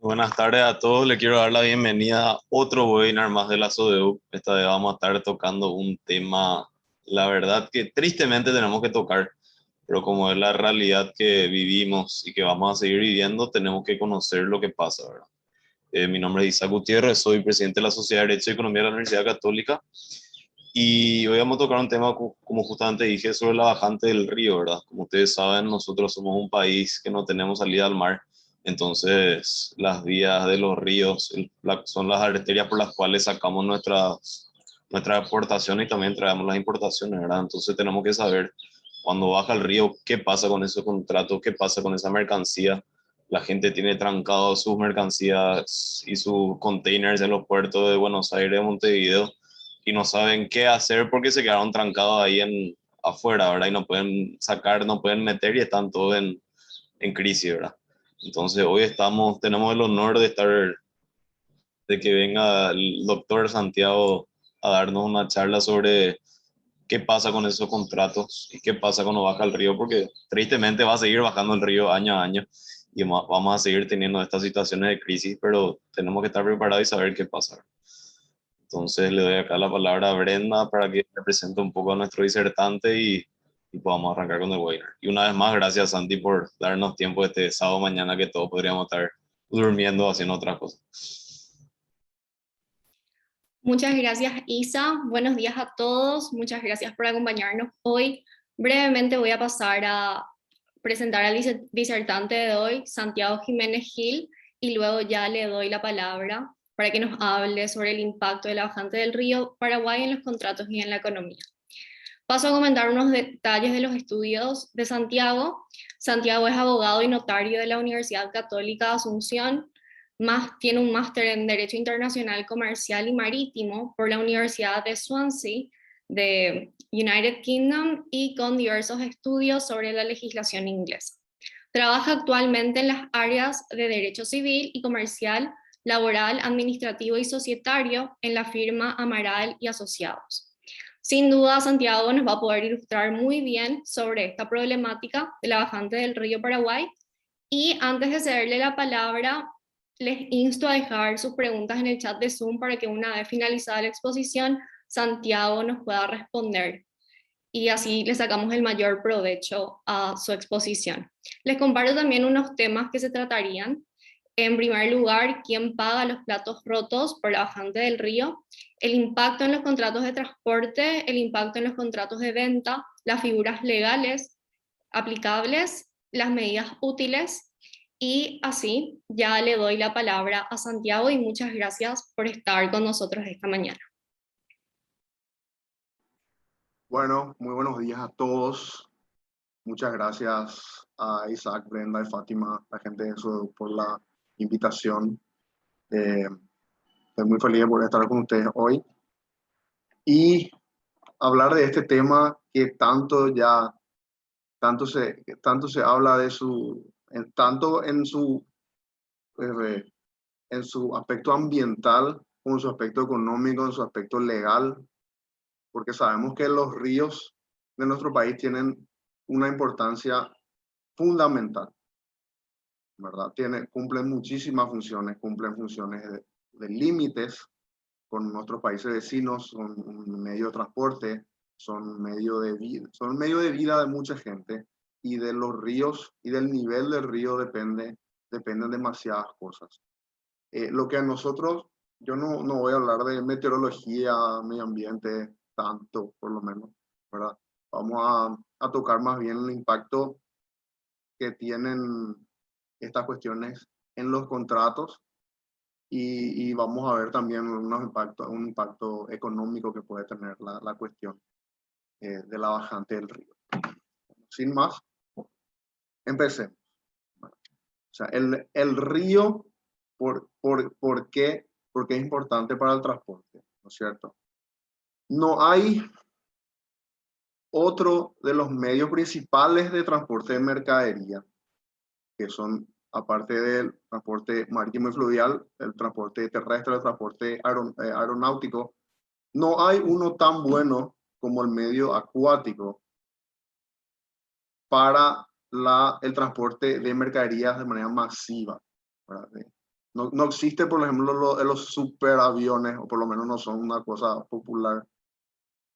Buenas tardes a todos, le quiero dar la bienvenida a otro webinar más de la SODEU. Esta vez vamos a estar tocando un tema, la verdad que tristemente tenemos que tocar, pero como es la realidad que vivimos y que vamos a seguir viviendo, tenemos que conocer lo que pasa, ¿verdad? Mi nombre es Isaac Gutiérrez, soy presidente de la Sociedad de Derecho y Economía de la Universidad Católica y hoy vamos a tocar un tema, como justamente dije, sobre la bajante del río, ¿verdad? Como ustedes saben, nosotros somos un país que no tenemos salida al mar, entonces las vías de los ríos son las arterias por las cuales sacamos nuestra exportación y también traemos las importaciones, ¿verdad? Entonces tenemos que saber cuando baja el río, qué pasa con esos contratos, qué pasa con esa mercancía. La gente tiene trancados sus mercancías y sus containers en los puertos de Buenos Aires, de Montevideo, y no saben qué hacer porque se quedaron trancados ahí afuera, ¿verdad? Y no pueden sacar, no pueden meter y están todos en crisis, ¿verdad? Entonces hoy tenemos el honor de que venga el doctor Santiago a darnos una charla sobre qué pasa con esos contratos y qué pasa cuando baja el río, porque tristemente va a seguir bajando el río año a año y vamos a seguir teniendo estas situaciones de crisis, pero tenemos que estar preparados y saber qué pasa. Entonces le doy acá la palabra a Brenda para que le presente un poco a nuestro disertante y podamos arrancar con el webinar. Y una vez más, gracias Santi por darnos tiempo este sábado mañana que todos podríamos estar durmiendo o haciendo otras cosas. Muchas gracias, Isa. Buenos días a todos. Muchas gracias por acompañarnos hoy. Brevemente voy a pasar a presentar al disertante de hoy, Santiago Jiménez Gil, y luego ya le doy la palabra para que nos hable sobre el impacto de la bajante del río Paraguay en los contratos y en la economía. Paso a comentar unos detalles de los estudios de Santiago. Santiago es abogado y notario de la Universidad Católica de Asunción, tiene un máster en Derecho Internacional Comercial y Marítimo por la Universidad de Swansea de United Kingdom y con diversos estudios sobre la legislación inglesa. Trabaja actualmente en las áreas de Derecho Civil y Comercial, Laboral, Administrativo y Societario en la firma Amaral y Asociados. Sin duda, Santiago nos va a poder ilustrar muy bien sobre esta problemática de la bajante del río Paraguay. Y antes de cederle la palabra, les insto a dejar sus preguntas en el chat de Zoom para que una vez finalizada la exposición, Santiago nos pueda responder y así le sacamos el mayor provecho a su exposición. Les comparto también unos temas que se tratarían. En primer lugar, ¿quién paga los platos rotos por la bajante del río? El impacto en los contratos de transporte, el impacto en los contratos de venta, las figuras legales aplicables, las medidas útiles, y así ya le doy la palabra a Santiago y muchas gracias por estar con nosotros esta mañana. Bueno, muy buenos días a todos. Muchas gracias a Isaac, Brenda y Fátima, la gente de eso, por la invitación. Estoy muy feliz de poder estar con ustedes hoy y hablar de este tema que tanto se habla de tanto eh, en su aspecto ambiental, como en su aspecto económico, en su aspecto legal, porque sabemos que los ríos de nuestro país tienen una importancia fundamental, ¿verdad? Cumplen muchísimas funciones, cumplen funciones de límites con nuestros países vecinos, son un medio de transporte, son medio de vida de mucha gente, y de los ríos y del nivel del río dependen demasiadas cosas. Lo que a nosotros, yo no voy a hablar de meteorología, medio ambiente, tanto por lo menos, ¿verdad? Vamos a tocar más bien el impacto que tienen estas cuestiones en los contratos, y vamos a ver también un impacto económico que puede tener la cuestión de la bajante del río. Sin más, empecemos. O sea, el río, ¿por qué? Porque es importante para el transporte, ¿no es cierto? No hay otro de los medios principales de transporte de mercadería, que son, aparte del transporte marítimo y fluvial, el transporte terrestre, el transporte aeronáutico, no hay uno tan bueno como el medio acuático para el transporte de mercaderías de manera masiva, ¿verdad? No existe, por ejemplo, los superaviones, o por lo menos no son una cosa popular.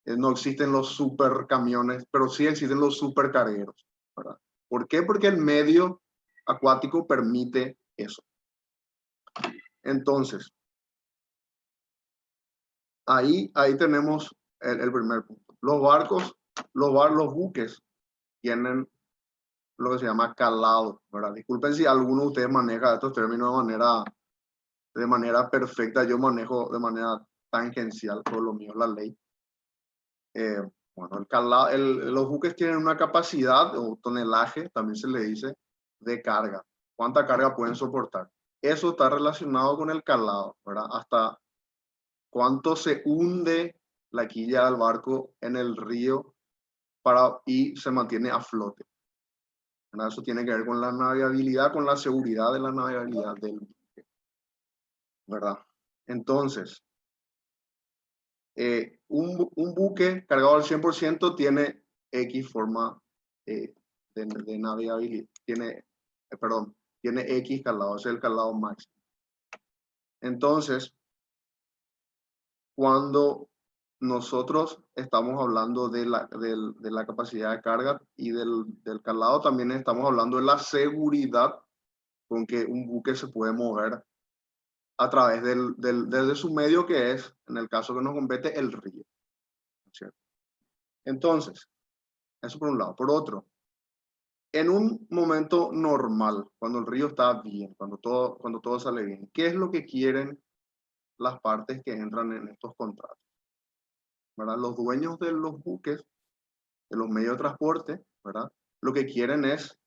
No existen los supercamiones, pero sí existen los supercargueros, ¿verdad? ¿Por qué? Porque el medio acuático permite eso. Entonces, ahí tenemos el primer punto. Los barcos, los buques tienen lo que se llama calado, ¿verdad? Disculpen si alguno de ustedes maneja estos términos de manera perfecta. Yo manejo de manera tangencial, todo lo mío es la ley. Bueno, los buques tienen una capacidad o tonelaje, también se le dice, de carga. ¿Cuánta carga pueden soportar? Eso está relacionado con el calado, ¿verdad? Hasta cuánto se hunde la quilla del barco en el río y se mantiene a flote, ¿verdad? Eso tiene que ver con la navegabilidad, con la seguridad de la navegabilidad del buque, ¿verdad? Entonces, un buque cargado al 100% tiene X forma de navegabilidad, tiene X calado, ese es el calado máximo. Entonces, cuando nosotros estamos hablando de la capacidad de carga y del calado, también estamos hablando de la seguridad con que un buque se puede mover a través desde su medio, que es, en el caso que nos compete, el río, ¿cierto? Entonces, eso por un lado. Por otro, en un momento normal, cuando el río está bien, cuando todo sale bien, ¿qué es lo que quieren las partes que entran en estos contratos? ¿Verdad? Los dueños de los buques, de los medios de transporte, ¿verdad? Lo que quieren es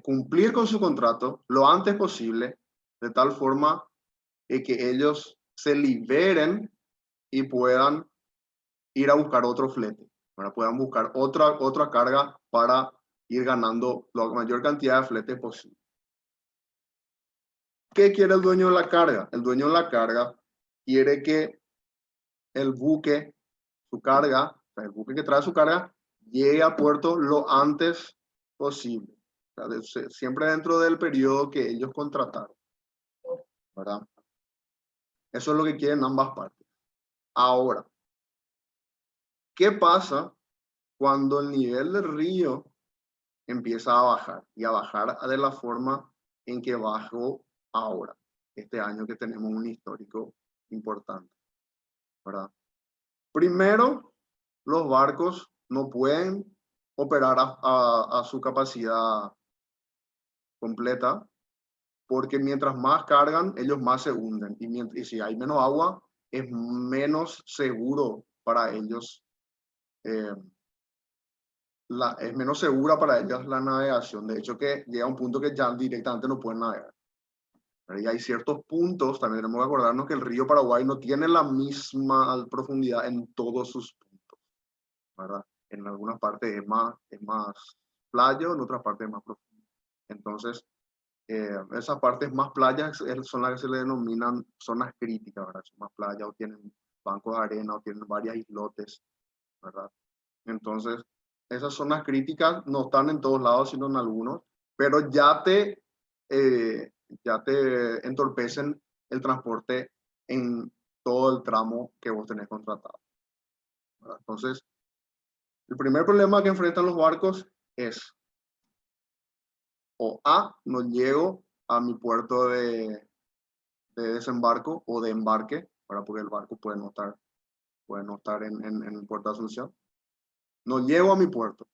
cumplir con su contrato lo antes posible, de tal forma que ellos se liberen y puedan ir a buscar otro flete, ¿verdad? Puedan buscar otra carga para ir ganando la mayor cantidad de fletes posible. ¿Qué quiere el dueño de la carga? El dueño de la carga quiere que el buque, su carga, o sea, el buque que trae su carga, llegue a puerto lo antes posible. O sea, siempre dentro del periodo que ellos contrataron, ¿verdad? Eso es lo que quieren ambas partes. Ahora, ¿qué pasa cuando el nivel del río empieza a bajar? Y a bajar de la forma en que bajó ahora, este año que tenemos un histórico importante, ¿verdad? Primero, los barcos no pueden operar a su capacidad completa, porque mientras más cargan, ellos más se hunden. Y si hay menos agua, es menos seguro para ellos, es menos segura para ellos la navegación. De hecho, que llega a un punto que ya directamente no pueden navegar. Y hay ciertos puntos, también tenemos que acordarnos que el río Paraguay no tiene la misma profundidad en todos sus puntos, ¿verdad? En algunas partes es más playo, en otras partes es más profundo. Entonces, esas partes más playas son las que se le denominan zonas críticas, ¿verdad? Son más playas o tienen bancos de arena o tienen varias islotes, ¿verdad? Entonces, esas zonas críticas no están en todos lados, sino en algunos, pero ya te entorpecen el transporte en todo el tramo que vos tenés contratado, ¿verdad? Entonces, el primer problema que enfrentan los barcos es o A, no llego a mi puerto de desembarco o de embarque, ¿verdad? Porque el barco puede no estar en el puerto de Asunción. No llego a mi puerto.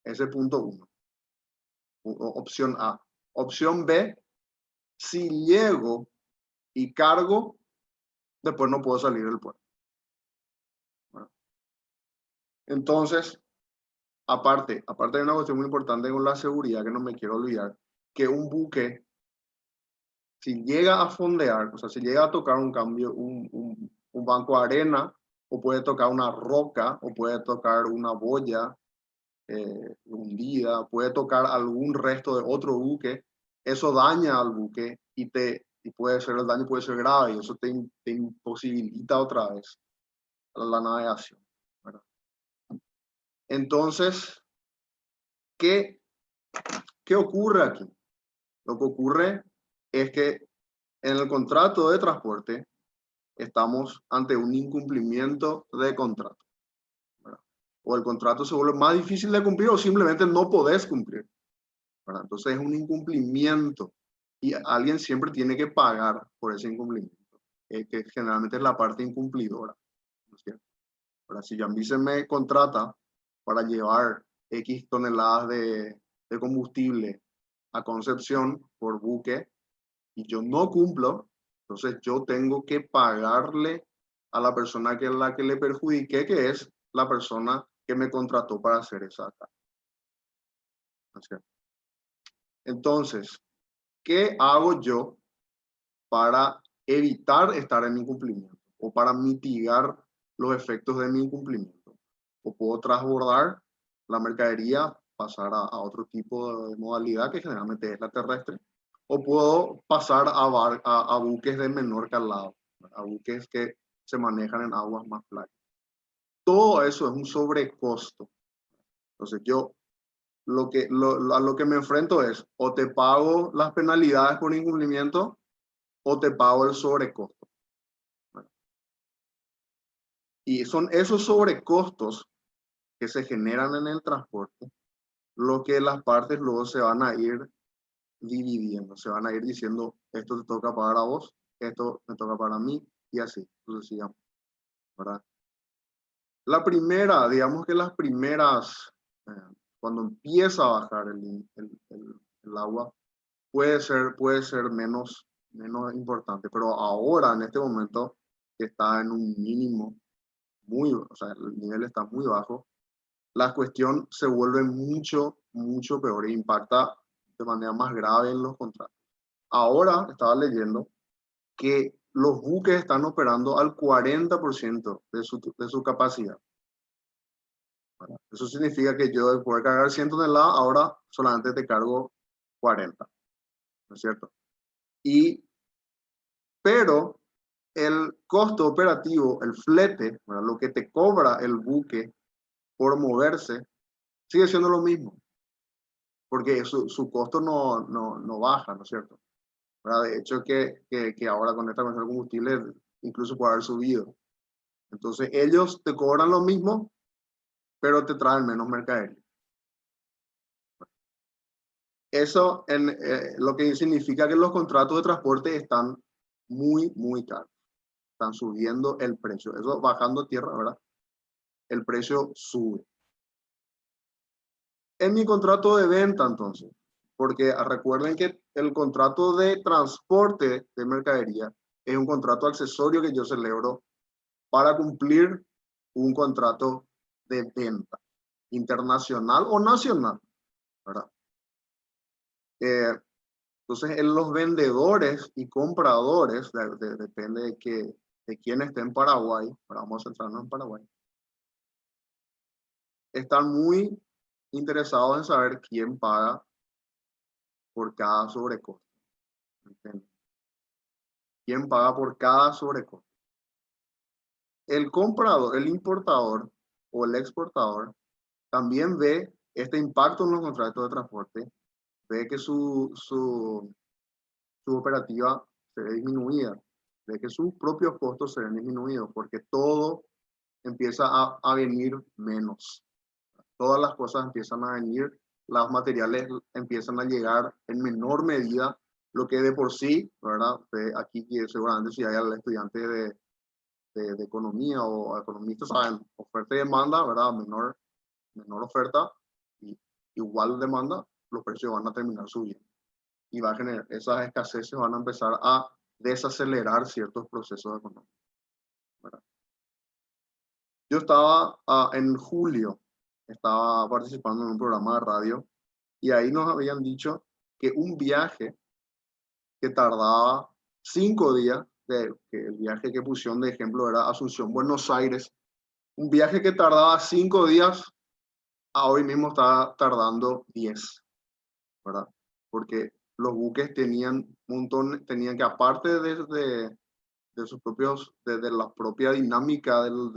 Ese es punto 1. Opción A. Opción B, si llego y cargo, después no puedo salir del puerto. ¿Verdad? Entonces, aparte hay una cuestión muy importante con la seguridad que no me quiero olvidar, que un buque, si llega a fondear, o sea, si llega a tocar un cambio, un banco de arena, o puede tocar una roca, o puede tocar una boya hundida, puede tocar algún resto de otro buque, eso daña al buque y puede ser, el daño puede ser grave y eso te imposibilita otra vez la navegación, ¿verdad? Entonces, ¿qué ocurre aquí? Lo que ocurre es que en el contrato de transporte estamos ante un incumplimiento de contrato, ¿verdad? O el contrato se vuelve más difícil de cumplir o simplemente no podés cumplir, ¿verdad? Entonces es un incumplimiento y alguien siempre tiene que pagar por ese incumplimiento, que generalmente es la parte incumplidora, ¿no es cierto? Ahora, si a mí se me contrata para llevar X toneladas de combustible a Concepción por buque y yo no cumplo, entonces yo tengo que pagarle a la persona que la que le perjudiqué, que es la persona que me contrató para hacer esa carga. ¿No es cierto? Entonces, ¿qué hago yo para evitar estar en incumplimiento o para mitigar los efectos de mi incumplimiento? O puedo transbordar la mercadería, pasar a otro tipo de modalidad que generalmente es la terrestre, o puedo pasar a buques de menor calado, a buques que se manejan en aguas más claras. Todo eso es un sobrecosto. Entonces yo a lo que me enfrento es o te pago las penalidades por incumplimiento o te pago el sobrecosto. Y son esos sobrecostos que se generan en el transporte lo que las partes luego se van a ir dividiendo, se van a ir diciendo, esto te toca pagar a vos, esto me toca pagar a mí, y así, sucesivamente, ¿verdad? La primera, digamos que las primeras, cuando empieza a bajar el agua, puede ser menos importante, pero ahora, en este momento, que está en un mínimo o sea, el nivel está muy bajo, la cuestión se vuelve mucho peor e impacta de manera más grave en los contratos. Ahora estaba leyendo que los buques están operando al 40% de su capacidad. Eso significa que yo de poder cargar 100 toneladas, ahora solamente te cargo 40, ¿no es cierto? Pero el costo operativo, el flete, ¿verdad? Lo que te cobra el buque por moverse, sigue siendo lo mismo, porque su costo no baja, ¿no es cierto? ¿Verdad? De hecho, que ahora con esta cuestión del combustible incluso puede haber subido. Entonces, ellos te cobran lo mismo, pero te traen menos mercadería. Eso lo que significa que los contratos de transporte están muy caros. Están subiendo el precio. Eso bajando tierra, ¿verdad? El precio sube. En mi contrato de venta, entonces, porque recuerden que el contrato de transporte de mercadería es un contrato accesorio que yo celebro para cumplir un contrato de venta internacional o nacional, ¿verdad? Entonces, los vendedores y compradores, depende de quién esté en Paraguay, vamos a centrarnos en Paraguay, están muy interesados en saber quién paga por cada sobrecosto. ¿Entiendes? ¿Quién paga por cada sobrecosto? El comprador, el importador o el exportador también ve este impacto en los contratos de transporte, ve que su operativa se ve disminuida, ve que sus propios costos se ven disminuidos, porque todo empieza a venir menos. Todas las cosas empiezan a venir, los materiales empiezan a llegar en menor medida, lo que de por sí, ¿verdad? Aquí seguramente si hay estudiantes de economía o economistas saben, oferta y demanda, ¿verdad? Menor oferta y igual demanda, los precios van a terminar subiendo. Y va a generar, esas escaseces van a empezar a desacelerar ciertos procesos económicos, ¿verdad? Yo estaba en julio, estaba participando en un programa de radio y ahí nos habían dicho que un viaje que tardaba 5 días, que el viaje que pusieron de ejemplo era Asunción-Buenos Aires, un viaje que tardaba 5 días, a hoy mismo está tardando 10, ¿verdad? Porque los buques tenían que aparte de sus propios, de la propia dinámica del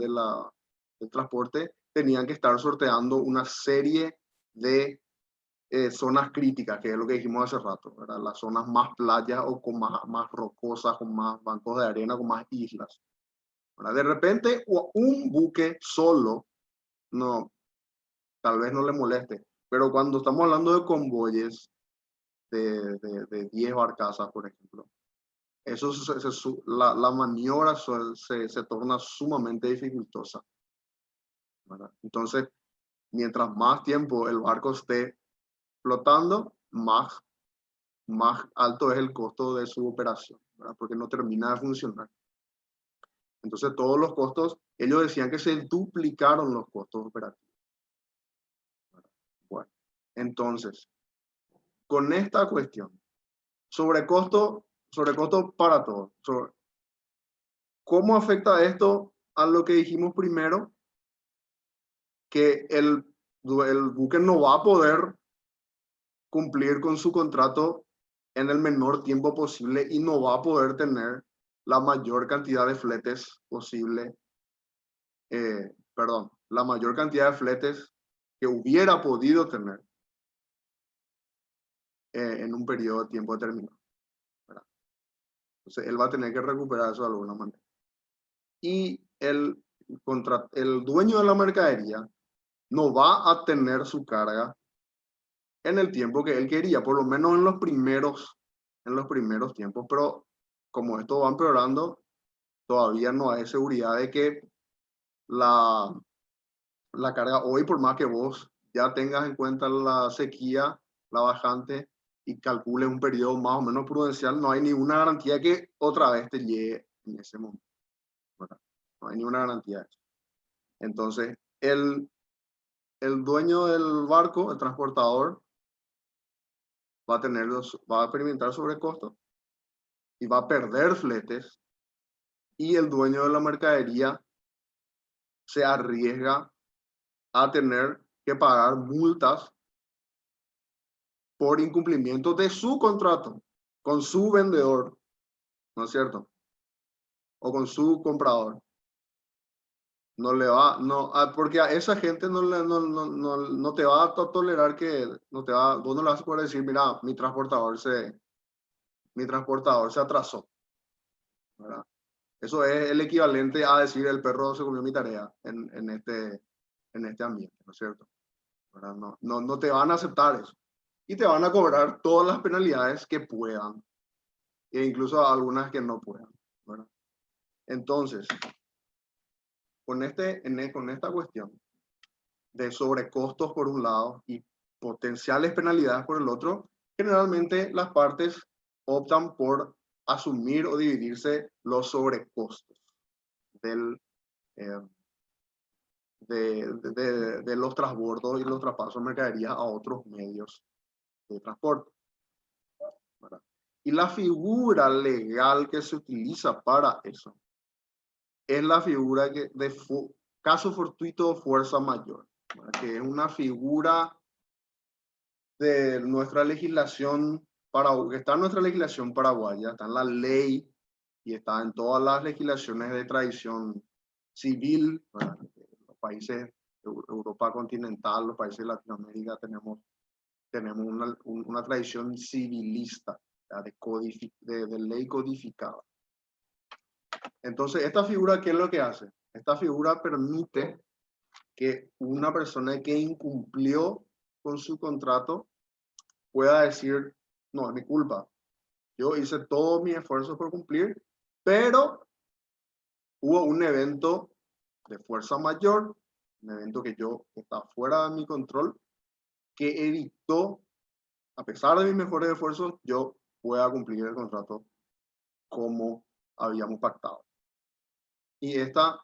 transporte, tenían que estar sorteando una serie de zonas críticas, que es lo que dijimos hace rato, ¿verdad? Las zonas más playas o con más rocosas, con más bancos de arena, con más islas, ¿verdad? De repente, un buque solo, no, tal vez no le moleste, pero cuando estamos hablando de convoyes de 10 barcazas, por ejemplo, eso la maniobra se torna sumamente dificultosa, ¿verdad? Entonces, mientras más tiempo el barco esté flotando, más alto es el costo de su operación, ¿verdad? Porque no termina de funcionar. Entonces, todos los costos, ellos decían que se duplicaron los costos operativos, ¿verdad? Bueno, entonces, con esta cuestión, sobrecosto para todos. ¿Cómo afecta esto a lo que dijimos primero? Que el buque no va a poder cumplir con su contrato en el menor tiempo posible y no va a poder tener la mayor cantidad de fletes posible, la mayor cantidad de fletes que hubiera podido tener en un periodo de tiempo determinado, ¿verdad? Entonces él va a tener que recuperar eso de alguna manera. Y el dueño de la mercadería no va a tener su carga en el tiempo que él quería, por lo menos en los primeros tiempos, pero como esto va empeorando, todavía no hay seguridad de que la carga hoy, por más que vos ya tengas en cuenta la sequía, la bajante, y calcules un periodo más o menos prudencial, no hay ninguna garantía que otra vez te llegue en ese momento, ¿verdad? No hay ninguna garantía de eso. Entonces, el dueño del barco, el transportador, va a experimentar sobrecostos y va a perder fletes, y el dueño de la mercadería se arriesga a tener que pagar multas por incumplimiento de su contrato con su vendedor, ¿no es cierto? O con su comprador. No le va, no, porque a esa gente no te va a tolerar que, vos no le vas a poder decir, mira, mi transportador se atrasó, ¿verdad? Eso es el equivalente a decir el perro se comió mi tarea en este ambiente, ¿no es cierto? ¿Verdad? No te van a aceptar eso. Y te van a cobrar todas las penalidades que puedan, e incluso algunas que no puedan, ¿verdad? Entonces, con esta cuestión de sobrecostos por un lado y potenciales penalidades por el otro, generalmente las partes optan por asumir o dividirse los sobrecostos de los transbordos y los traspasos de mercaderías a otros medios de transporte, ¿verdad? Y la figura legal que se utiliza para eso es la figura de caso fortuito fuerza mayor, ¿verdad? Que es una figura de nuestra legislación que está en nuestra legislación paraguaya, está en la ley y está en todas las legislaciones de tradición civil, ¿verdad? Los países de Europa continental, los países de Latinoamérica tenemos una tradición civilista, de ley codificada. Entonces, esta figura, ¿qué es lo que hace? Esta figura permite que una persona que incumplió con su contrato pueda decir, no, es mi culpa. Yo hice todos mis esfuerzos por cumplir, pero hubo un evento de fuerza mayor, un evento que está fuera de mi control, que evitó, a pesar de mis mejores esfuerzos, yo pueda cumplir el contrato como habíamos pactado. Y esta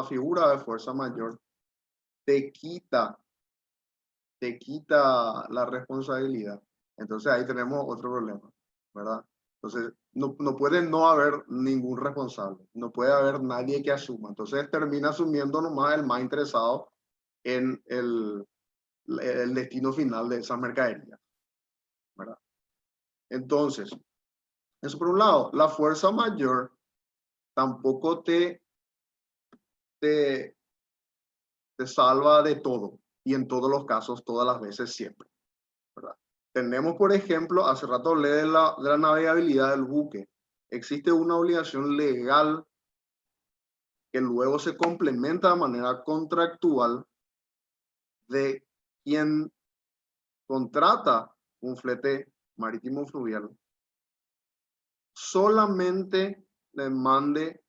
figura de fuerza mayor te quita la responsabilidad. Entonces ahí tenemos otro problema, ¿verdad? Entonces no puede no haber ningún responsable, no puede haber nadie que asuma. Entonces termina asumiendo nomás el más interesado en el destino final de esa mercadería, ¿verdad? Entonces, eso por un lado. La fuerza mayor tampoco te salva de todo, y en todos los casos, todas las veces, siempre, Tenemos, por ejemplo, hace rato hablé de la navegabilidad del buque. Existe una obligación legal que luego se complementa de manera contractual de quien contrata un flete marítimo fluvial. Solamente le mande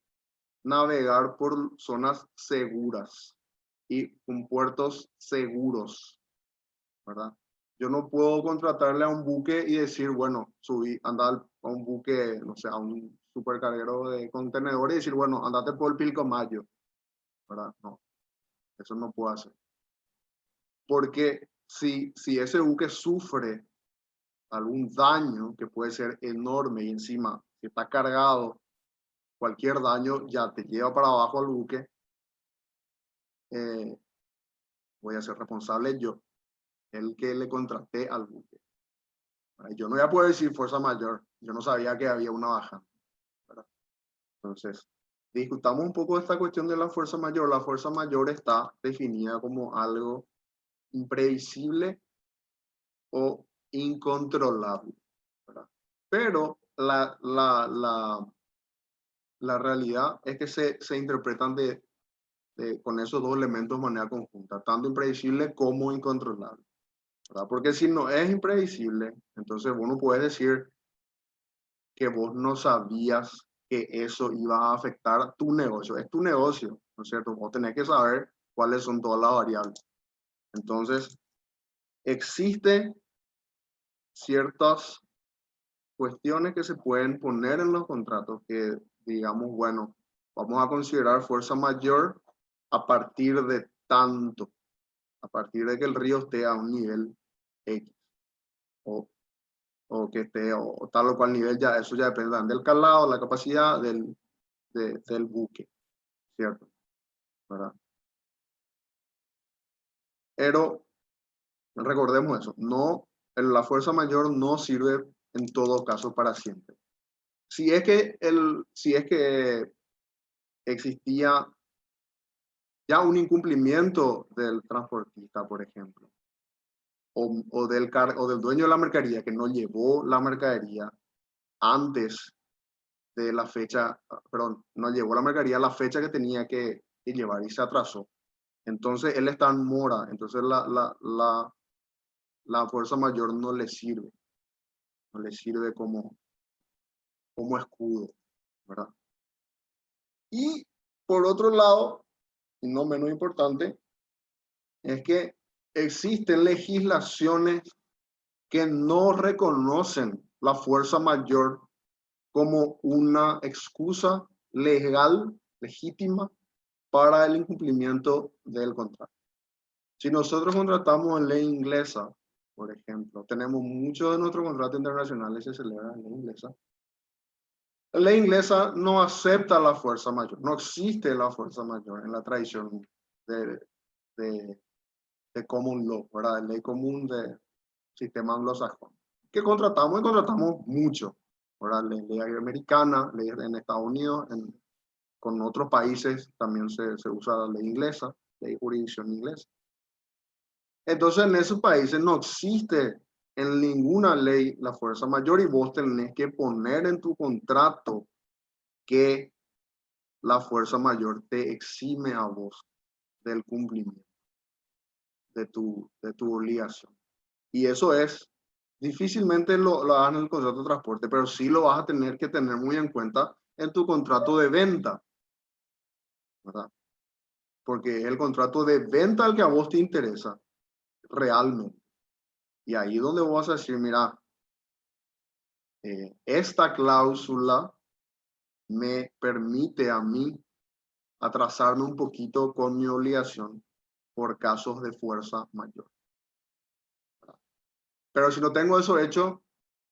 navegar por zonas seguras y con puertos seguros, ¿verdad? Yo no puedo contratarle a un buque y decir, bueno, anda a un buque, no sé, a un supercarguero de contenedores y decir, bueno, andate por el Pilcomayo, ¿verdad? No, eso no puedo hacer. Porque si ese buque sufre algún daño que puede ser enorme y encima que está cargado, cualquier daño ya te lleva para abajo al buque, voy a ser responsable yo, el que le contraté al buque. Yo no voy a poder decir fuerza mayor, yo no sabía que había una baja, ¿verdad? Entonces, discutamos un poco de esta cuestión de la fuerza mayor. La fuerza mayor está definida como algo imprevisible o incontrolable, ¿verdad? Pero la realidad es que se interpretan con esos dos elementos de manera conjunta, tanto imprevisible como incontrolable, ¿verdad? Porque si no es imprevisible, entonces vos no puedes decir que vos no sabías que eso iba a afectar tu negocio. Es tu negocio, ¿no es cierto? Vos tenés que saber cuáles son todas las variables. Entonces, existen ciertas cuestiones que se pueden poner en los contratos que, digamos, bueno, vamos a considerar fuerza mayor a partir de tanto, a partir de que el río esté a un nivel X, o que esté, o tal o cual nivel, ya, eso ya depende del calado, la capacidad del buque, ¿cierto? ¿Verdad? Pero recordemos eso, no, la fuerza mayor no sirve en todo caso para siempre. Si es que existía ya un incumplimiento del transportista, por ejemplo, o del dueño de la mercadería que no llevó la mercadería antes de la fecha, perdón, no llevó la mercadería a la fecha que tenía que llevar y se atrasó. Entonces él está en mora, entonces la fuerza mayor no le sirve como escudo, ¿verdad? Y por otro lado, y no menos importante, es que existen legislaciones que no reconocen la fuerza mayor como una excusa legal, legítima, para el incumplimiento del contrato. Si nosotros contratamos en ley inglesa, por ejemplo, tenemos muchos de nuestros contratos internacionales que se celebran en ley inglesa. La ley inglesa no acepta la fuerza mayor, no existe la fuerza mayor en la tradición de common law, ¿verdad? Ley común de sistema anglosajón. Que contratamos mucho, ¿verdad? Ley americana, ley en Estados Unidos, con otros países también se usa la ley inglesa, ley jurisdicción inglesa. Entonces en esos países no existe en ninguna ley la fuerza mayor y vos tenés que poner en tu contrato que la fuerza mayor te exime a vos del cumplimiento de tu obligación. Y eso difícilmente lo hagas en el contrato de transporte, pero sí lo vas a tener que tener muy en cuenta en tu contrato de venta, ¿verdad? Porque es el contrato de venta el que a vos te interesa realmente. Y ahí es donde vos vas a decir, mira, esta cláusula me permite a mí atrasarme un poquito con mi obligación por casos de fuerza mayor. Pero si no tengo eso hecho,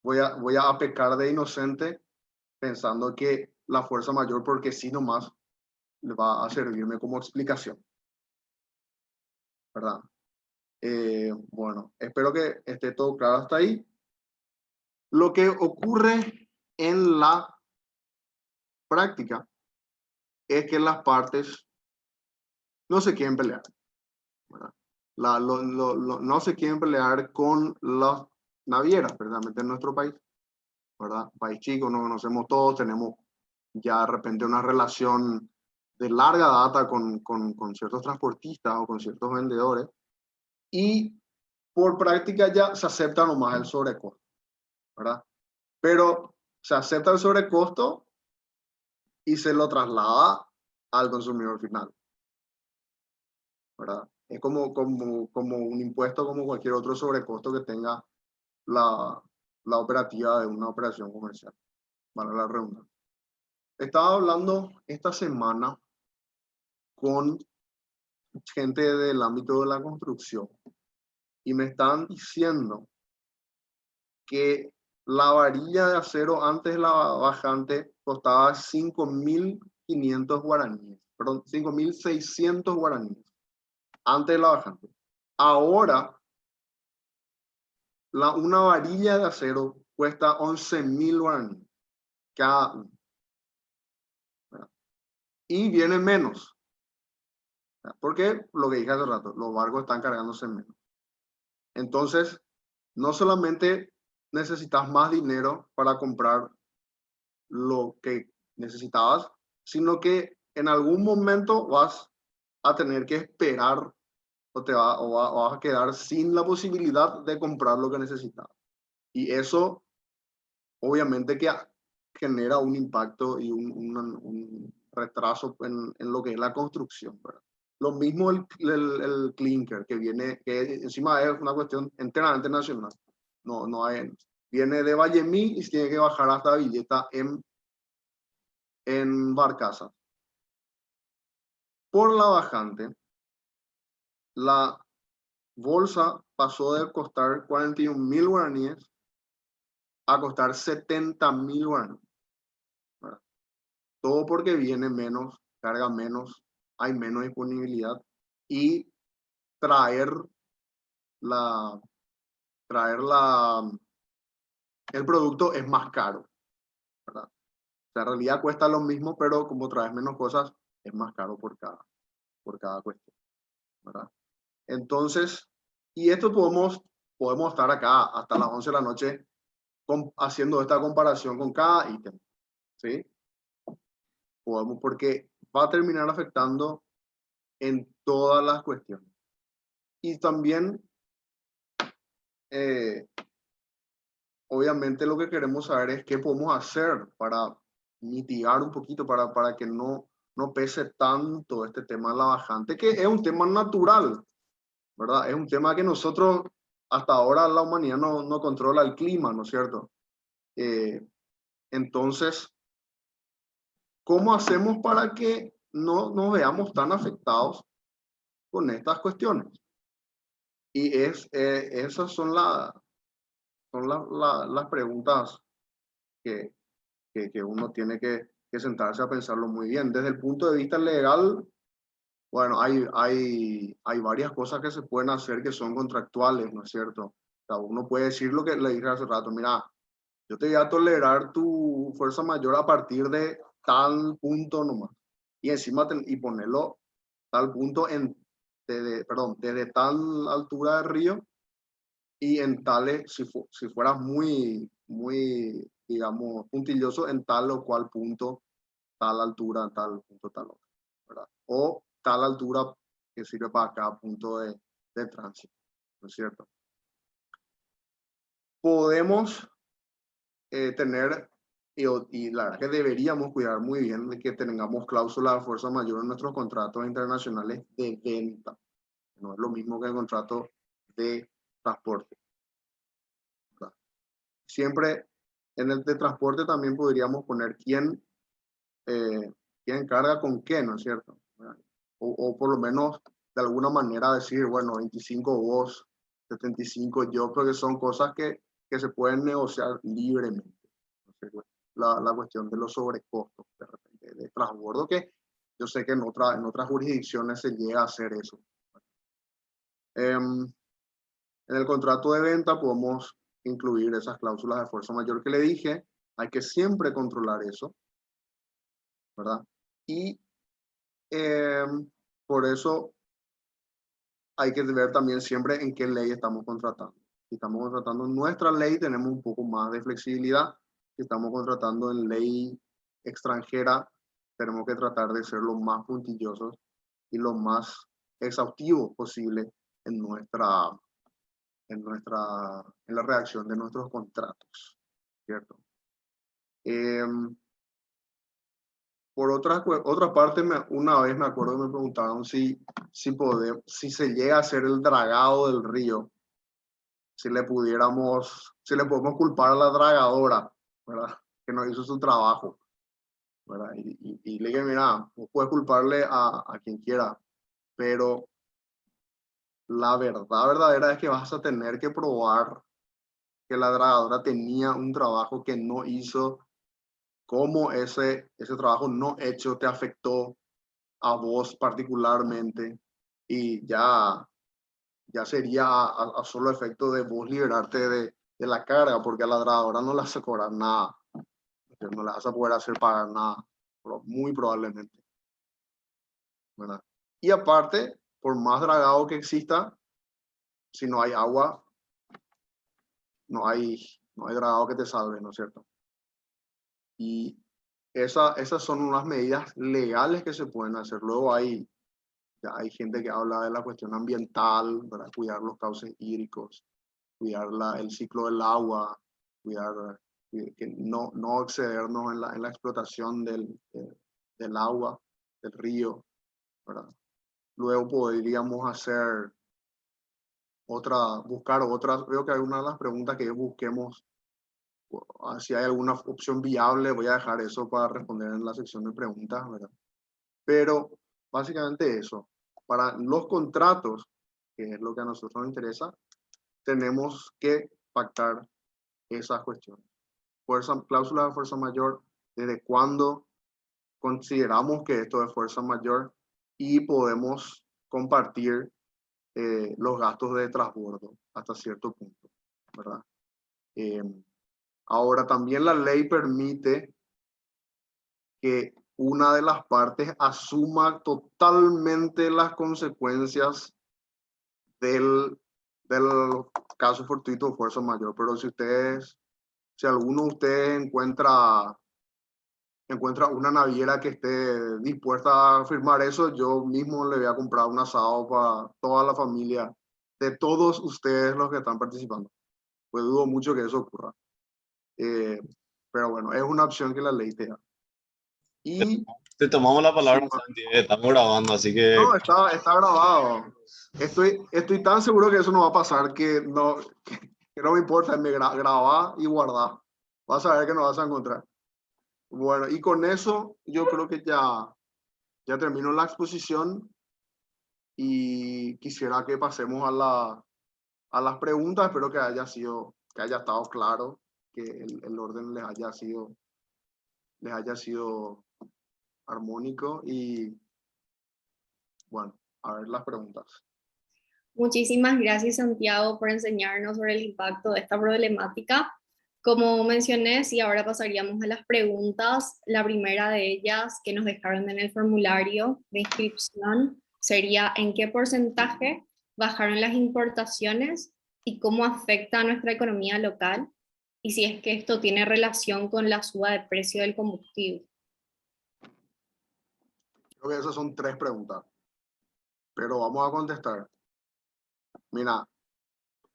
voy a pecar de inocente pensando que la fuerza mayor, porque sí nomás, va a servirme como explicación, ¿verdad? Bueno, espero que esté todo claro hasta ahí. Lo que ocurre en la práctica es que las partes no se quieren pelear, ¿verdad? No se quieren pelear con navieras, precisamente en nuestro país, ¿verdad? País chico, nos conocemos todos, tenemos ya de repente una relación de larga data con ciertos transportistas o con ciertos vendedores, y por práctica ya se acepta nomás el sobrecosto, ¿verdad? Pero se acepta el sobrecosto y se lo traslada al consumidor final, ¿verdad? Es como un impuesto, como cualquier otro sobrecosto que tenga la operativa de una operación comercial, para la redundancia. Estaba hablando esta semana con gente del ámbito de la construcción y me estaban diciendo que la varilla de acero antes de la bajante costaba 5.500 guaraníes, perdón, 5.600 guaraníes antes de la bajante. Ahora, una varilla de acero cuesta 11.000 guaraníes cada uno. Y viene menos. Porque lo que dije hace rato, los barcos están cargándose menos. Entonces, no solamente necesitas más dinero para comprar lo que necesitabas, sino que en algún momento vas a tener que esperar o vas a quedar sin la posibilidad de comprar lo que necesitabas. Y eso, obviamente, que genera un impacto y un retraso en lo que es la construcción, ¿verdad? Lo mismo el clinker, que viene, que encima es una cuestión enteramente nacional. No hay, viene de Vallemí y se tiene que bajar hasta Villeta en Barcaza. Por la bajante, la bolsa pasó de costar 41.000 guaraníes a costar 70.000 guaraníes, ¿verdad? Todo porque viene menos, carga menos, hay menos disponibilidad y traer el producto es más caro, ¿verdad? O sea, en realidad cuesta lo mismo, pero como traes menos cosas, es más caro por cada cuestión, ¿verdad? Entonces, y esto podemos estar acá hasta las 11 de la noche haciendo esta comparación con cada ítem, ¿sí? Podemos, porque va a terminar afectando en todas las cuestiones. Y también, obviamente lo que queremos saber es qué podemos hacer para mitigar un poquito, para que no pese tanto este tema de la bajante, que es un tema natural, ¿verdad? Es un tema que nosotros, hasta ahora la humanidad no controla el clima, ¿no es cierto? Entonces, ¿cómo hacemos para que no nos veamos tan afectados con estas cuestiones? Y esas son las preguntas que uno tiene que sentarse a pensarlo muy bien. Desde el punto de vista legal, bueno, hay varias cosas que se pueden hacer que son contractuales, ¿no es cierto? O sea, uno puede decir lo que le dije hace rato, mira, yo te voy a tolerar tu fuerza mayor a partir de tal punto nomás. Y encima y ponerlo tal punto desde tal altura del río y en tales, si fueras muy, digamos, puntilloso, en tal o cual punto, tal altura, tal punto, tal otro, ¿verdad? O tal altura que sirve para cada punto de tránsito, ¿no es cierto? Podemos tener, y la verdad que deberíamos cuidar muy bien de que tengamos cláusulas de fuerza mayor en nuestros contratos internacionales de venta. No es lo mismo que el contrato de transporte, ¿verdad? Siempre en el de transporte también podríamos poner quién carga con qué, ¿no es cierto? O por lo menos de alguna manera decir, bueno, 25 vos, 75 yo, porque son cosas que se pueden negociar libremente. La cuestión de los sobrecostos de repente, de transbordo, que yo sé que en otras jurisdicciones se llega a hacer eso. En el contrato de venta podemos incluir esas cláusulas de fuerza mayor que le dije. Hay que siempre controlar eso, ¿verdad? Y por eso hay que ver también siempre en qué ley estamos contratando. Si estamos contratando en nuestra ley, tenemos un poco más de flexibilidad. Si estamos contratando en ley extranjera, tenemos que tratar de ser lo más puntillosos y lo más exhaustivos posible en la redacción de nuestros contratos, ¿cierto? Por otra parte, una vez me acuerdo que me preguntaron si se llega a hacer el dragado del río, si le podemos culpar a la dragadora, ¿verdad? Que no hizo su trabajo, ¿verdad? Y le dije, mira, vos puedes culparle a quien quiera, pero la verdad verdadera es que vas a tener que probar que la dragadora tenía un trabajo que no hizo, cómo ese trabajo no hecho te afectó a vos particularmente, y ya sería a solo efecto de vos liberarte de la carga, porque a la ladradora no le vas a cobrar nada, no le vas a poder hacer pagar nada, muy probablemente, ¿verdad? Y aparte, por más dragado que exista, si no hay agua, no hay dragado que te salve, ¿no es cierto? Y esas son unas medidas legales que se pueden hacer. Luego hay gente que habla de la cuestión ambiental, ¿verdad? Cuidar los cauces hídricos, cuidar el ciclo del agua, cuidar que no excedernos en la explotación del agua, del río, ¿verdad? Luego podríamos buscar otras, creo que hay una de las preguntas que busquemos, si hay alguna opción viable, voy a dejar eso para responder en la sección de preguntas, ¿verdad? Pero básicamente eso. Para los contratos, que es lo que a nosotros nos interesa, tenemos que pactar esas cuestiones. Cláusula de fuerza mayor, desde cuándo consideramos que esto es fuerza mayor, y podemos compartir los gastos de transbordo hasta cierto punto, ¿verdad? Ahora, también la ley permite que una de las partes asuma totalmente las consecuencias del caso fortuito de fuerza mayor. Pero si alguno de ustedes encuentra una naviera que esté dispuesta a firmar eso, yo mismo le voy a comprar un asado para toda la familia de todos ustedes los que están participando. Pues dudo mucho que eso ocurra. Pero bueno, es una opción que la ley te da. Y Te tomamos la palabra, sí, Santi, estamos grabando, así que no, está grabado. Estoy tan seguro que eso no va a pasar que no me importa, me graba y guarda. Vas a ver que nos vas a encontrar. Bueno, y con eso yo creo que ya termino la exposición, y quisiera que pasemos a las preguntas. Espero que haya estado claro, que el orden les haya sido armónico, y bueno, a ver las preguntas. Muchísimas gracias, Santiago, por enseñarnos sobre el impacto de esta problemática. Como mencioné, sí, ahora pasaríamos a las preguntas. La primera de ellas que nos dejaron en el formulario de inscripción sería: ¿en qué porcentaje bajaron las importaciones y cómo afecta a nuestra economía local? Y si es que esto tiene relación con la suba de precio del combustible. Creo que esas son 3 preguntas, pero vamos a contestar. Mira,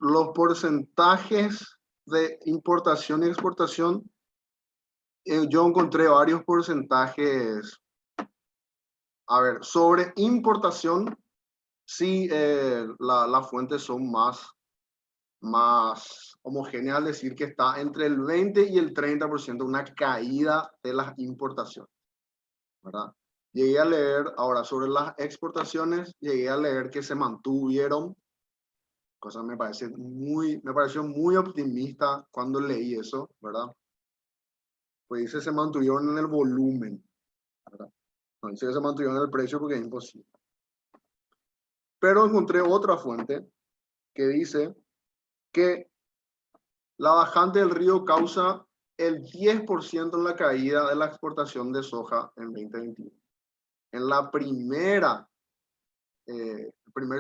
los porcentajes de importación y exportación, yo encontré varios porcentajes. A ver, sobre importación, sí, las fuentes son más homogéneas al decir que está entre el 20 y el 30% una caída de las importaciones, ¿verdad? Llegué a leer, ahora sobre las exportaciones, llegué a leer que se mantuvieron, cosa me pareció muy optimista cuando leí eso, ¿verdad? Pues dice se mantuvieron en el volumen, ¿verdad? No dice que se mantuvieron en el precio, porque es imposible. Pero encontré otra fuente que dice que la bajante del río causa el 10% en la caída de la exportación de soja en 2021. En el primer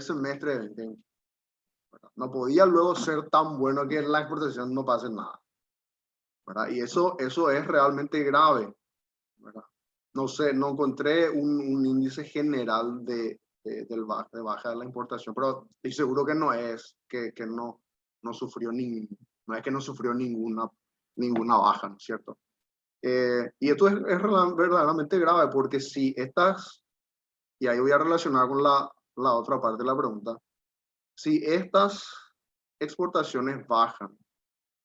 semestre de 2021. No podía luego ser tan bueno que en la exportación no pase nada, ¿verdad? Y eso es realmente grave, ¿verdad? No sé, no encontré un índice general de baja de la importación, pero estoy seguro que no es que no sufrió no es que no sufrió ninguna baja, ¿no es cierto? Y esto es verdaderamente grave porque si estas, y ahí voy a relacionar con la otra parte de la pregunta, si estas exportaciones bajan,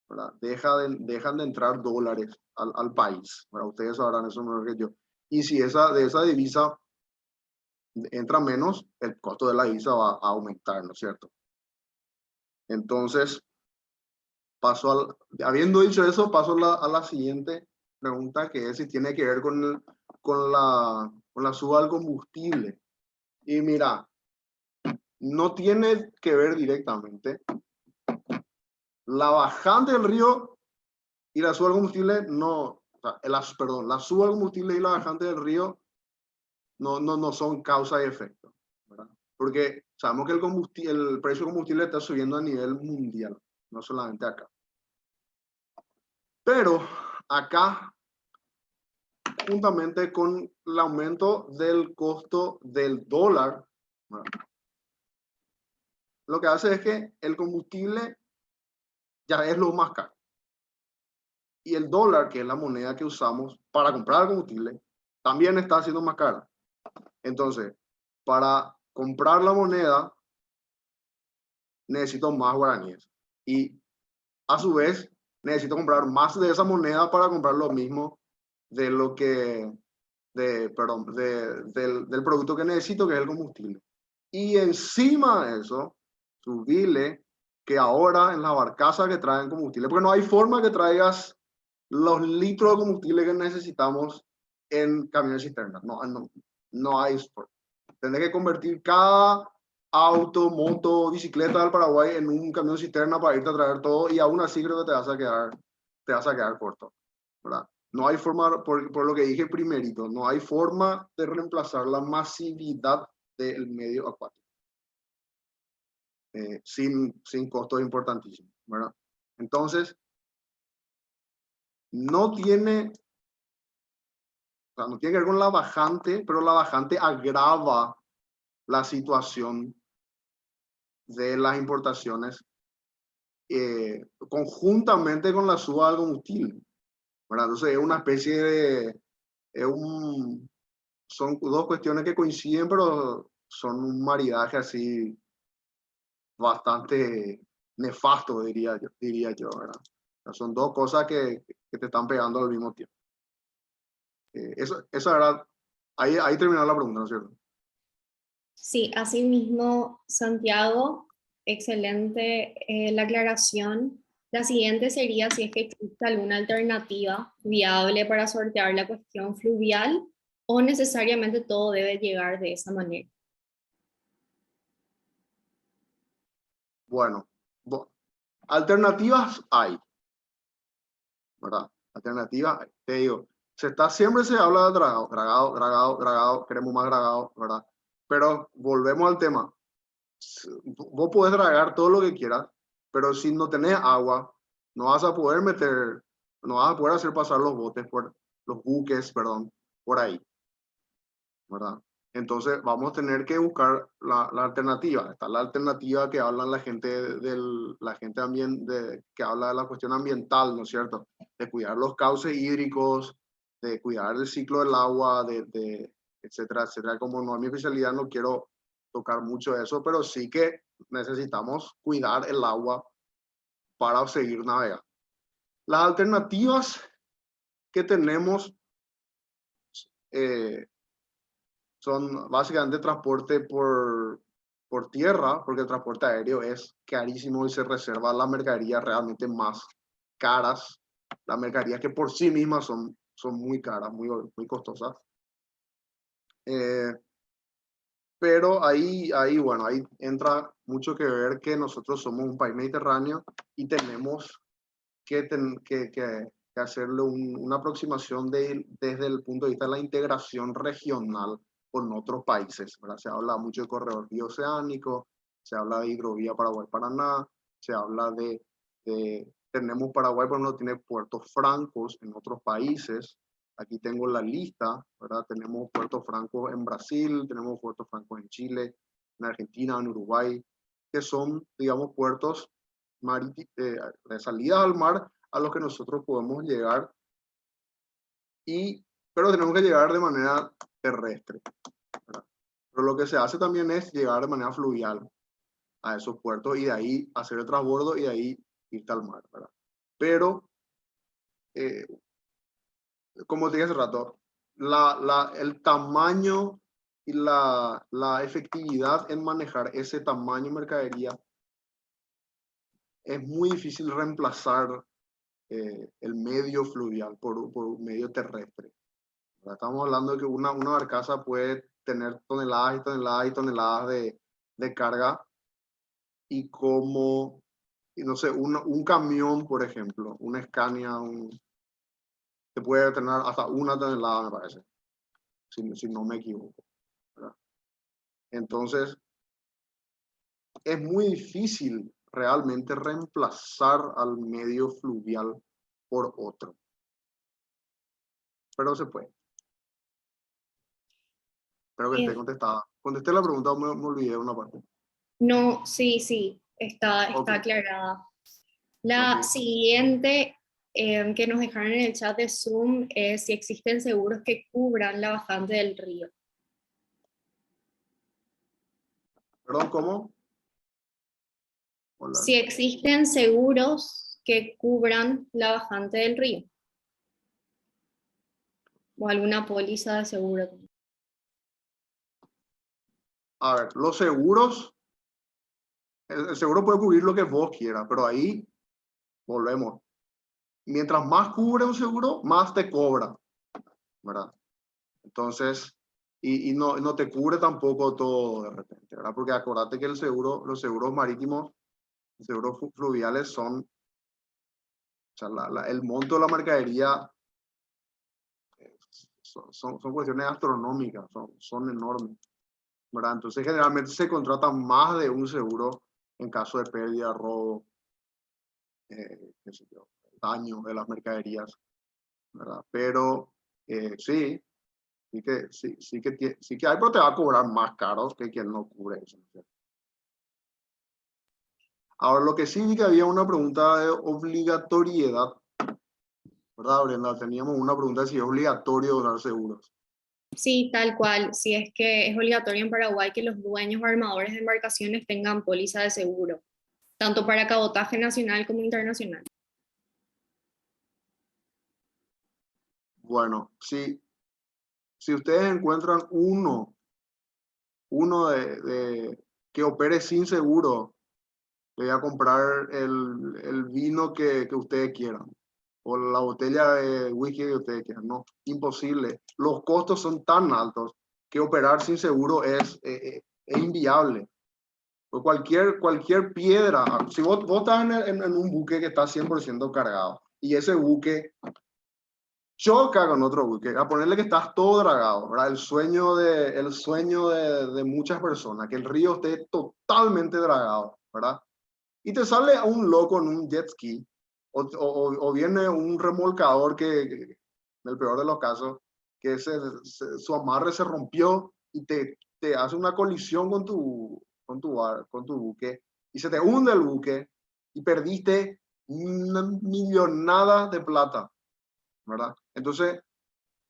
¿verdad? Dejan de entrar dólares al país, ¿verdad? Ustedes sabrán eso mejor que yo. Y si de esa divisa entra menos, el costo de la divisa va a aumentar, ¿no es cierto? Entonces, habiendo dicho eso, paso a la siguiente pregunta, que es si tiene que ver con la suba del combustible. Y mira, no tiene que ver directamente. La bajante del río y la suba del combustible no, o sea, perdón, la suba del combustible y la bajante del río no son causa y efecto, ¿verdad? Porque sabemos que el precio del combustible está subiendo a nivel mundial, no solamente acá. Pero acá, juntamente con el aumento del costo del dólar, ¿verdad? Lo que hace es que el combustible ya es lo más caro. Y el dólar, que es la moneda que usamos para comprar el combustible, también está siendo más cara. Entonces, para comprar la moneda, necesito más guaraníes. Y a su vez, necesito comprar más de esa moneda para comprar lo mismo de lo que, perdón, del producto que necesito, que es el combustible. Y encima de eso, subirle que ahora en la barcaza que traen combustible, porque no hay forma que traigas los litros de combustible que necesitamos en camiones cisternas. No hay forma. Tendré que convertir cada auto, moto, bicicleta del Paraguay en un camión cisterna para irte a traer todo, y aún así creo que te vas a quedar corto, ¿verdad? No hay forma, por lo que dije primerito, no hay forma de reemplazar la masividad del medio acuático sin costos importantísimos, ¿verdad? Entonces, no tiene que ver con la bajante, pero la bajante agrava la situación de las importaciones conjuntamente con la suba del combustible, ¿verdad? Entonces es una especie de, son dos cuestiones que coinciden, pero son un maridaje así bastante nefasto, diría yo, ¿verdad? O sea, son dos cosas que te están pegando al mismo tiempo. Eso era, ahí terminó la pregunta, ¿no es cierto? Sí, así mismo, Santiago, excelente la aclaración. La siguiente sería si es que existe alguna alternativa viable para sortear la cuestión fluvial o necesariamente todo debe llegar de esa manera. Bueno, alternativas hay, ¿verdad? Alternativas hay. Te digo, siempre se habla de dragado, queremos más dragado, ¿verdad? Pero volvemos al tema. Vos podés dragar todo lo que quieras, pero si no tenés agua, no vas a poder hacer pasar los buques, perdón, por ahí, ¿verdad? Entonces vamos a tener que buscar la alternativa. Está la alternativa que habla la gente que habla de la cuestión ambiental, ¿no es cierto? De cuidar los cauces hídricos, de cuidar el ciclo del agua, etcétera, etcétera. Como no es mi especialidad, no quiero tocar mucho eso, pero sí que necesitamos cuidar el agua para seguir navegando. Las alternativas que tenemos son básicamente transporte por tierra, porque el transporte aéreo es carísimo y se reserva las mercaderías realmente más caras, las mercaderías que por sí mismas son muy caras, muy costosas. Pero bueno, ahí entra mucho que ver que nosotros somos un país mediterráneo y tenemos que hacerle una aproximación desde el punto de vista de la integración regional con otros países, ¿verdad? Se habla mucho de corredor bioceánico, se habla de hidrovía Paraguay-Paraná, se habla tenemos Paraguay, pero no tiene puertos francos en otros países. Aquí tengo la lista, ¿verdad? Tenemos puertos francos en Brasil, tenemos puertos francos en Chile, en Argentina, en Uruguay, que son, digamos, puertos de salida al mar a los que nosotros podemos llegar, pero tenemos que llegar de manera terrestre, ¿verdad? Pero lo que se hace también es llegar de manera fluvial a esos puertos y de ahí hacer el transbordo y de ahí irte al mar, ¿verdad? Pero, como te dije hace rato, el tamaño y la efectividad en manejar ese tamaño de mercadería es muy difícil reemplazar el medio fluvial por un medio terrestre, ¿verdad? Estamos hablando de que una barcaza puede tener toneladas y toneladas y toneladas de carga, y como, no sé, un camión, por ejemplo, una Scania, que puede tener hasta 1 tonelada, me parece, si no me equivoco, ¿verdad? Entonces, es muy difícil realmente reemplazar al medio fluvial por otro. Pero se puede. Espero que esté contestada. Contesté la pregunta, me olvidé de una parte. No, sí, está Okay. aclarada. La siguiente que nos dejaron en el chat de Zoom es si existen seguros que cubran la bajante del río. Perdón, ¿cómo? Hola. Si existen seguros que cubran la bajante del río. O alguna póliza de seguro. A ver, los seguros, el seguro puede cubrir lo que vos quieras, pero ahí volvemos. Mientras más cubre un seguro, más te cobra, ¿verdad? Entonces, y no te cubre tampoco todo de repente, ¿verdad? Porque acordate que los seguros marítimos, los seguros fluviales son, o sea, el monto de la mercadería son cuestiones astronómicas, son enormes, ¿verdad? Entonces, generalmente se contrata más de un seguro en caso de pérdida, robo, qué sé yo, daño de las mercaderías, ¿verdad? Pero sí que hay, pero te va a cobrar más caro que quien no cubre eso, ¿no? Ahora, lo que sí vi que había una pregunta de obligatoriedad, ¿verdad, Brenda? Teníamos una pregunta de si es obligatorio donar seguros. Sí, tal cual. Si es que es obligatorio en Paraguay que los dueños o armadores de embarcaciones tengan póliza de seguro, tanto para cabotaje nacional como internacional. Bueno, si ustedes encuentran uno que opere sin seguro, le voy a comprar el vino que ustedes quieran, o la botella de whisky que ustedes quieran. No, imposible. Los costos son tan altos que operar sin seguro es inviable. Pues cualquier piedra, si vos estás en un buque que está 100% cargado y ese buque choca con otro buque, a ponerle que estás todo dragado, ¿verdad? El sueño de muchas personas, que el río esté totalmente dragado, ¿verdad? Y te sale a un loco en un jet ski, o viene un remolcador en el peor de los casos, que su amarre se rompió y te hace una colisión con tu buque, y se te hunde el buque y perdiste una millonada de plata, ¿verdad? Entonces,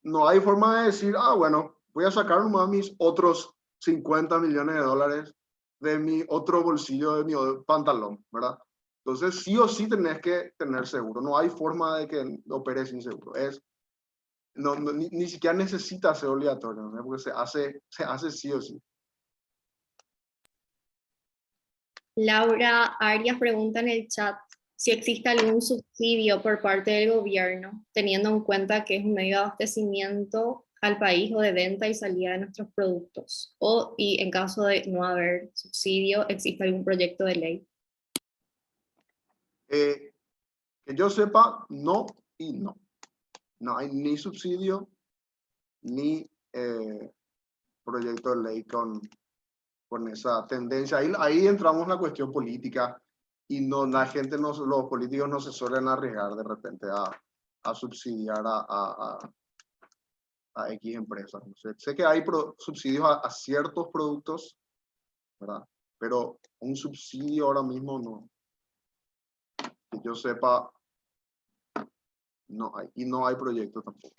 no hay forma de decir, bueno, voy a sacar nomás mis otros 50 millones de dólares de mi otro bolsillo de mi pantalón, ¿verdad? Entonces, sí o sí tenés que tener seguro. No hay forma de que operes sin seguro. Ni siquiera necesita ser obligatorio, ¿no? Porque se hace sí o sí. Laura Arias pregunta en el chat si existe algún subsidio por parte del gobierno, teniendo en cuenta que es un medio de abastecimiento al país o de venta y salida de nuestros productos. Y en caso de no haber subsidio, ¿existe algún proyecto de ley? Que yo sepa, no y no. No hay ni subsidio ni proyecto de ley con esa tendencia. Ahí entramos en la cuestión política y no, la gente, los políticos no se suelen arriesgar de repente a subsidiar a X empresas. No sé, sé que hay subsidios a ciertos productos, ¿verdad? Pero un subsidio ahora mismo no. Que yo sepa, no hay. Y no hay proyectos tampoco.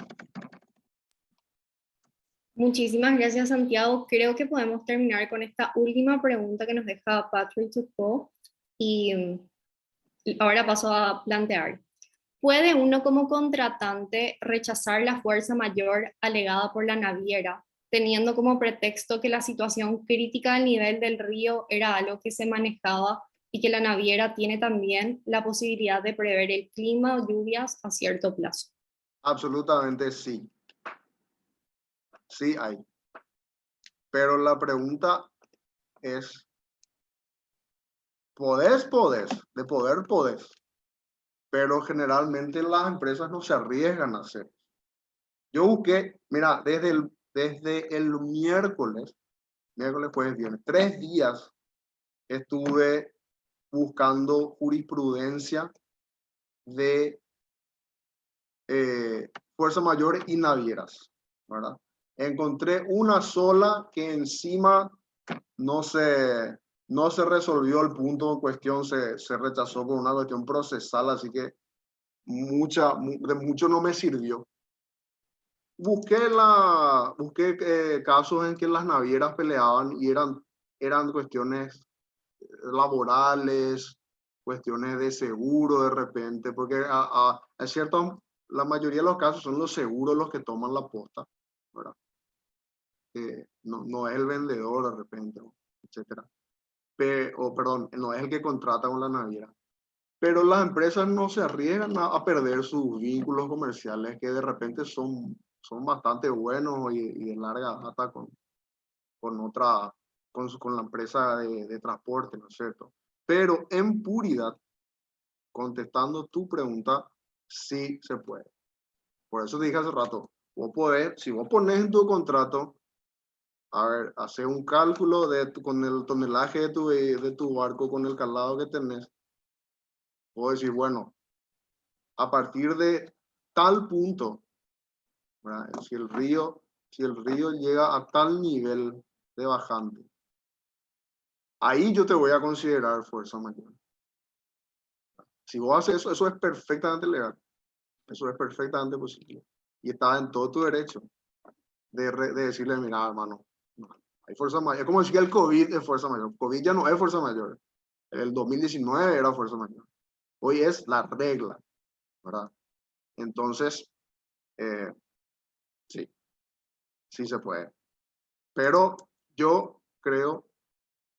Muchísimas gracias, Santiago. Creo que podemos terminar con esta última pregunta que nos deja Patrick Tupo y ahora paso a plantear. ¿Puede uno como contratante rechazar la fuerza mayor alegada por la naviera, teniendo como pretexto que la situación crítica al nivel del río era algo que se manejaba y que la naviera tiene también la posibilidad de prever el clima o lluvias a cierto plazo? Absolutamente sí. Sí hay. Pero la pregunta es, podés, de poder podés, pero generalmente las empresas no se arriesgan a hacer. Yo busqué, mira, desde el miércoles, jueves, viernes, 3 días estuve buscando jurisprudencia de fuerza mayor y navieras, ¿verdad? Encontré una sola que encima no se resolvió el punto en cuestión, se rechazó por una cuestión procesal, así que de mucho no me sirvió. Busqué casos en que las navieras peleaban y eran cuestiones laborales, cuestiones de seguro de repente, porque es cierto, la mayoría de los casos son los seguros los que toman la posta, ¿verdad? No es el vendedor de repente, etcétera. Perdón, no es el que contrata con la naviera. Pero las empresas no se arriesgan a perder sus vínculos comerciales que de repente son bastante buenos y de larga data con la empresa de transporte, ¿no es cierto? Pero en puridad, contestando tu pregunta, sí se puede. Por eso te dije hace rato, si vos pones en tu contrato, a ver, hacer un cálculo con el tonelaje de tu barco, con el calado que tenés, puedo decir, bueno, a partir de tal punto, ¿verdad? Si el río llega a tal nivel de bajante, ahí yo te voy a considerar fuerza mayor. Si vos haces eso, eso es perfectamente legal. Eso es perfectamente posible. Y está en todo tu derecho de decirle, mira, hermano, no, hay fuerza mayor. Es como decir que el COVID es fuerza mayor. COVID ya no es fuerza mayor. El 2019 era fuerza mayor. Hoy es la regla, ¿verdad? Entonces, sí, sí se puede. Pero yo creo,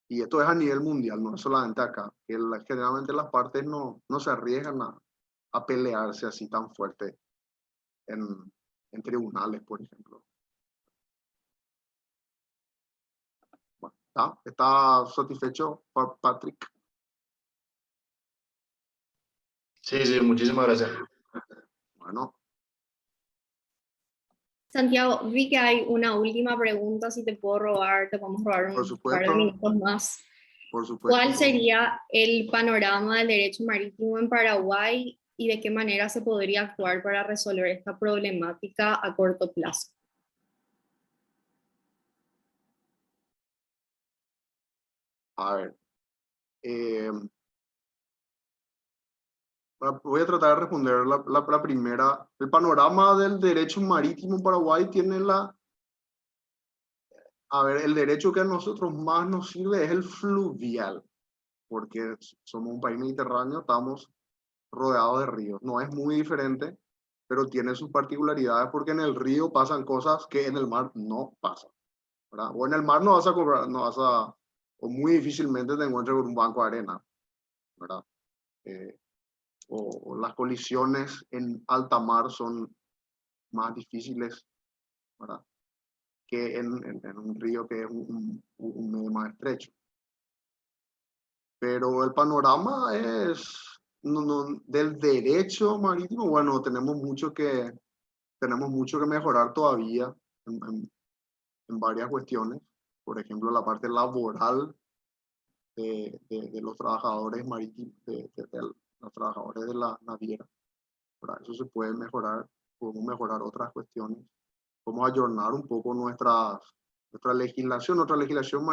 y esto es a nivel mundial, no es solamente acá, que generalmente las partes no se arriesgan a pelearse así tan fuerte en tribunales, por ejemplo. Bueno, ¿está satisfecho, Patrick? Sí, sí, muchísimas gracias. Bueno. Santiago, vi que hay una última pregunta, si te podemos robar Por un supuesto, par de minutos más. por supuesto. ¿Cuál sería el panorama del derecho marítimo en Paraguay y de qué manera se podría actuar para resolver esta problemática a corto plazo? A ver, voy a tratar de responder la primera. El panorama del derecho marítimo en Paraguay tiene el derecho que a nosotros más nos sirve es el fluvial, porque somos un país mediterráneo, estamos rodeados de ríos. No es muy diferente, pero tiene sus particularidades porque en el río pasan cosas que en el mar no pasan, ¿verdad? O en el mar no vas a cobrar, o muy difícilmente te encuentres con un banco de arena, ¿verdad? O las colisiones en alta mar son más difíciles, ¿verdad? Que en un río que es un medio más estrecho. Pero el panorama es del derecho marítimo, bueno, tenemos mucho que mejorar todavía en varias cuestiones, por ejemplo, la parte laboral de los trabajadores marítimos, de los trabajadores de la naviera. ¿Verdad? Eso se puede mejorar, podemos mejorar otras cuestiones, podemos ayornar un poco nuestra legislación. Nuestra legislación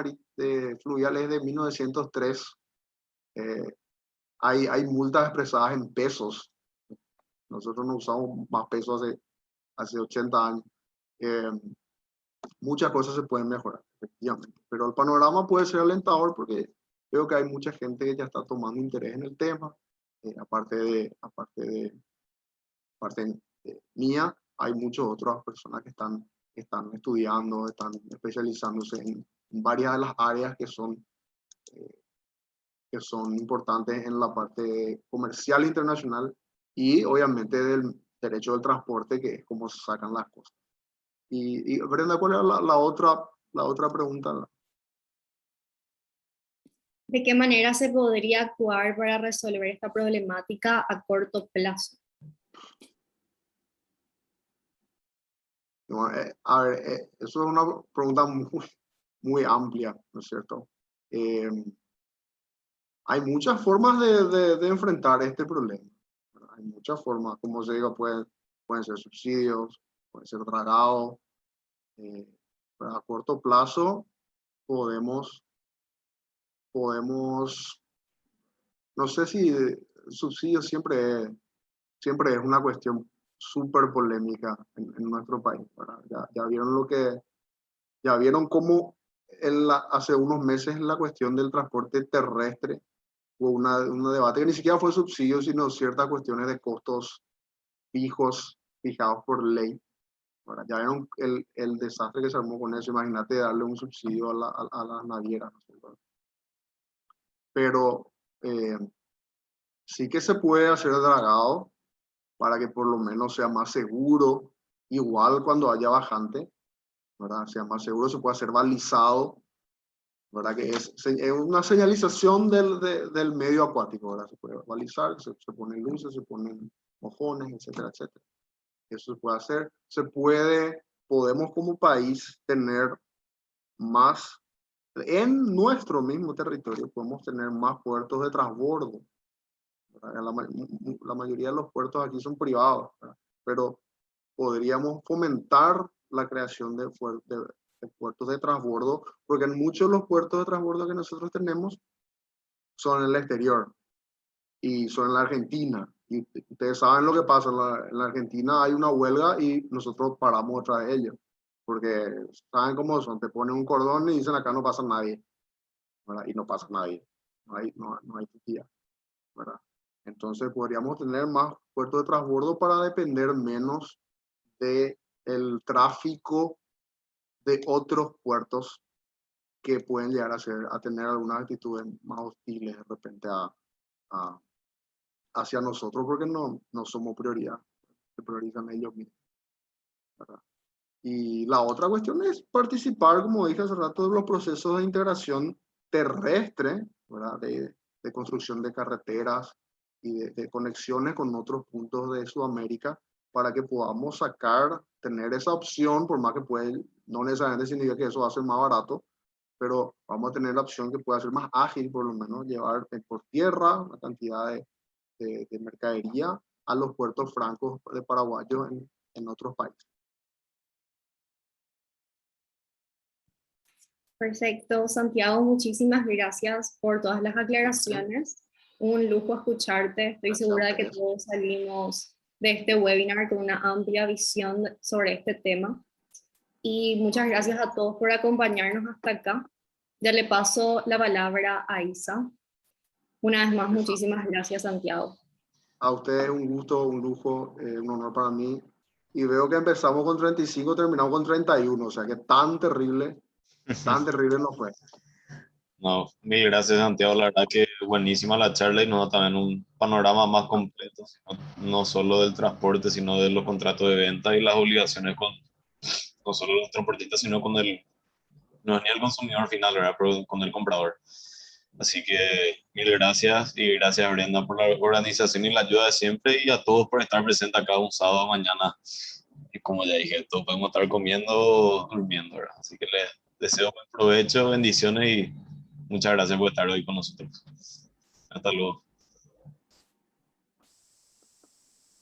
fluvial es de 1903. Hay multas expresadas en pesos. Nosotros no usamos más pesos hace 80 años. Muchas cosas se pueden mejorar, efectivamente. Pero el panorama puede ser alentador porque veo que hay mucha gente que ya está tomando interés en el tema. Aparte de mía, hay muchas otras personas que están estudiando, están especializándose en varias de las áreas que son importantes en la parte comercial internacional y obviamente del derecho del transporte, que es cómo se sacan las cosas. Y Brenda, ¿cuál era la otra pregunta? ¿De qué manera se podría actuar para resolver esta problemática a corto plazo? No, a ver, eso es una pregunta muy amplia, ¿no es cierto? Hay muchas formas de enfrentar este problema. Hay muchas formas, como se diga, pueden ser subsidios, pueden ser dragados. A corto plazo podemos, no sé si subsidios siempre es una cuestión súper polémica en nuestro país. Ya vieron cómo hace unos meses la cuestión del transporte terrestre hubo un debate que ni siquiera fue subsidio, sino ciertas cuestiones de costos fijados por ley. Ahora, ya vieron el desastre que se armó con eso. Imagínate darle un subsidio a las navieras, ¿no? Pero sí que se puede hacer dragado para que por lo menos sea más seguro. Igual cuando haya bajante, ¿verdad? Sea más seguro, se puede hacer balizado, ¿verdad? Que es una señalización del medio acuático, ¿verdad? Se puede balizar, se ponen luces, se ponen mojones, etcétera, etcétera. Eso se puede hacer. Podemos como país tener más, en nuestro mismo territorio, podemos tener más puertos de transbordo. La mayoría de los puertos aquí son privados, ¿verdad? Pero podríamos fomentar la creación de puertos de transbordo, porque muchos de los puertos de transbordo que nosotros tenemos son en el exterior y son en la Argentina. Y ustedes saben lo que pasa, en la Argentina hay una huelga y nosotros paramos otra de ellos, porque saben cómo son, te ponen un cordón y dicen acá no pasa nadie, ¿verdad? Y no pasa nadie, no hay tía, ¿verdad? Entonces podríamos tener más puertos de transbordo para depender menos del tráfico de otros puertos que pueden llegar a tener algunas actitudes más hostiles de repente hacia nosotros, porque no somos prioridad, se priorizan ellos mismos, ¿verdad? Y la otra cuestión es participar, como dije hace rato, de los procesos de integración terrestre, ¿verdad? De construcción de carreteras y de conexiones con otros puntos de Sudamérica, para que podamos tener esa opción, por más que no necesariamente significa que eso va a ser más barato, pero vamos a tener la opción que pueda ser más ágil, por lo menos llevar por tierra una cantidad de mercadería a los puertos francos de paraguayos en otros países. Perfecto, Santiago, muchísimas gracias por todas las aclaraciones. Un lujo escucharte. Estoy Gracias segura a de que ustedes. todos salimos de este webinar con una amplia visión sobre este tema. Y muchas gracias a todos por acompañarnos hasta acá. Ya le paso la palabra a Isa. Una vez más, muchísimas gracias, Santiago. A ustedes un gusto, un lujo, un honor para mí. Y veo que empezamos con 35, terminamos con 31, o sea que tan terrible no fue. No, mil gracias, Santiago. La verdad que buenísima la charla y nos da también un panorama más completo, no solo del transporte, sino de los contratos de venta y las obligaciones no solo los transportistas, sino no es ni el consumidor final, ¿verdad? Pero con el comprador. Así que mil gracias y gracias, Brenda, por la organización y la ayuda de siempre y a todos por estar presentes acá un sábado mañana. Y como ya dije, todos podemos estar comiendo o durmiendo, ¿verdad? Así que les deseo buen provecho, bendiciones y muchas gracias por estar hoy con nosotros. Hasta luego.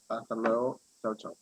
Hasta luego. Chao, chao.